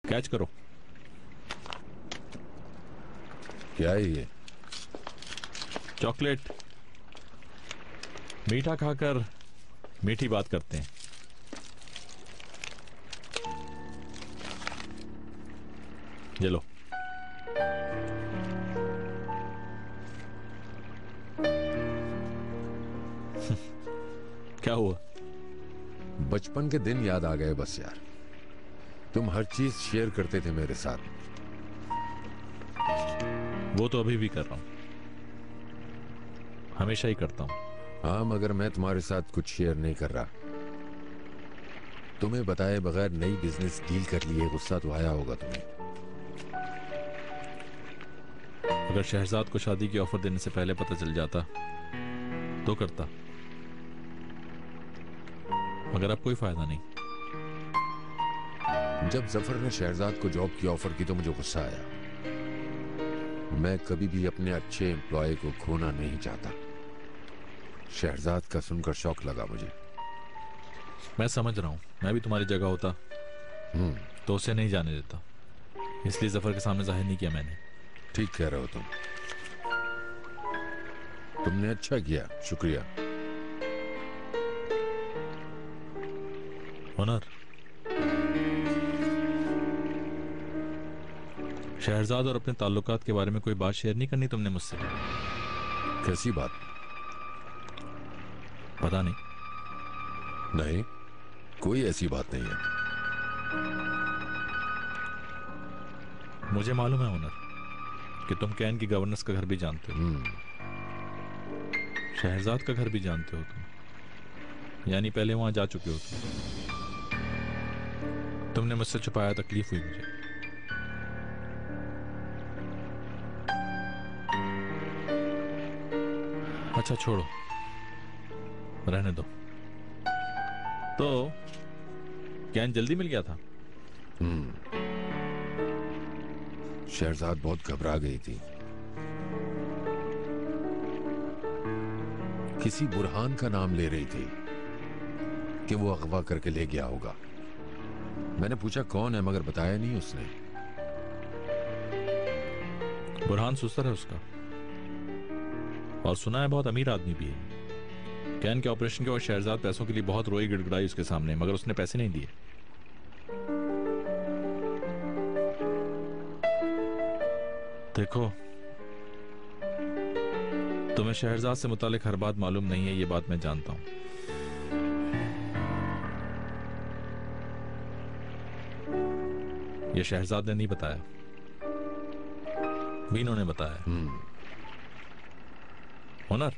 Catch करो। क्या है ये? चॉकलेट। मीठा खाकर मीठी बात करते हैं। ये लो। क्या हुआ? बचपन के दिन याद आ गए बस यार। तुम हर चीज शेयर करते थे मेरे साथ। वो तो अभी भी कर रहा हूं, हमेशा ही करता हूं। हाँ, मगर मैं तुम्हारे साथ कुछ शेयर नहीं कर रहा। तुम्हें बताए बगैर नई बिजनेस डील कर लिए, गुस्सा तो आया होगा तुम्हें। अगर शहजाद को शादी की ऑफर देने से पहले पता चल जाता तो करता, मगर अब कोई फायदा नहीं। जब जफर ने शहजाद को जॉब की ऑफर की तो मुझे गुस्सा आया। मैं कभी भी अपने अच्छे एम्प्लॉय को खोना नहीं चाहता। शहजाद का सुनकर शौक लगा मुझे। मैं समझ रहा हूं, मैं भी तुम्हारी जगह होता तो उसे नहीं जाने देता, इसलिए जफर के सामने जाहिर नहीं किया मैंने। ठीक कह रहे हो तुम। तुमने अच्छा किया, शुक्रिया। हुनर, शहजाद और अपने ताल्लुकात के बारे में कोई बात शेयर नहीं करनी तुमने मुझसे? कैसी बात? पता नहीं। नहीं, कोई ऐसी बात नहीं है। मुझे मालूम है हुनर कि तुम कैन की गवर्नेंस का घर भी जानते हो, शहजाद का घर भी जानते हो तुम, यानी पहले वहां जा चुके हो तुमने मुझसे छुपाया, तकलीफ हुई मुझे। अच्छा छोड़ो, रहने दो। तो कैन जल्दी मिल गया था? शहजाद बहुत घबरा गई थी। किसी बुरहान का नाम ले रही थी कि वो अगवा करके ले गया होगा। मैंने पूछा कौन है, मगर बताया नहीं उसने। बुरहान सुसर है उसका, और सुना है बहुत अमीर आदमी भी है। कैन के ऑपरेशन के और शहजाद पैसों के लिए बहुत रोई गिड़गिड़ाई उसके सामने, मगर उसने पैसे नहीं दिए। देखो, तुम्हें शहजाद से मुतालिक हर बात मालूम नहीं है, ये बात मैं जानता हूं। ये शहजाद ने नहीं बताया, मीनू ने बताया। हुनर,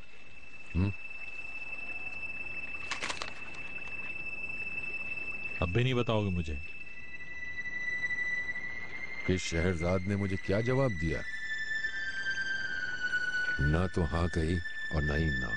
अब भी नहीं बताओगे मुझे कि शहजाद ने मुझे क्या जवाब दिया? ना तो हाँ कही और ना ही ना।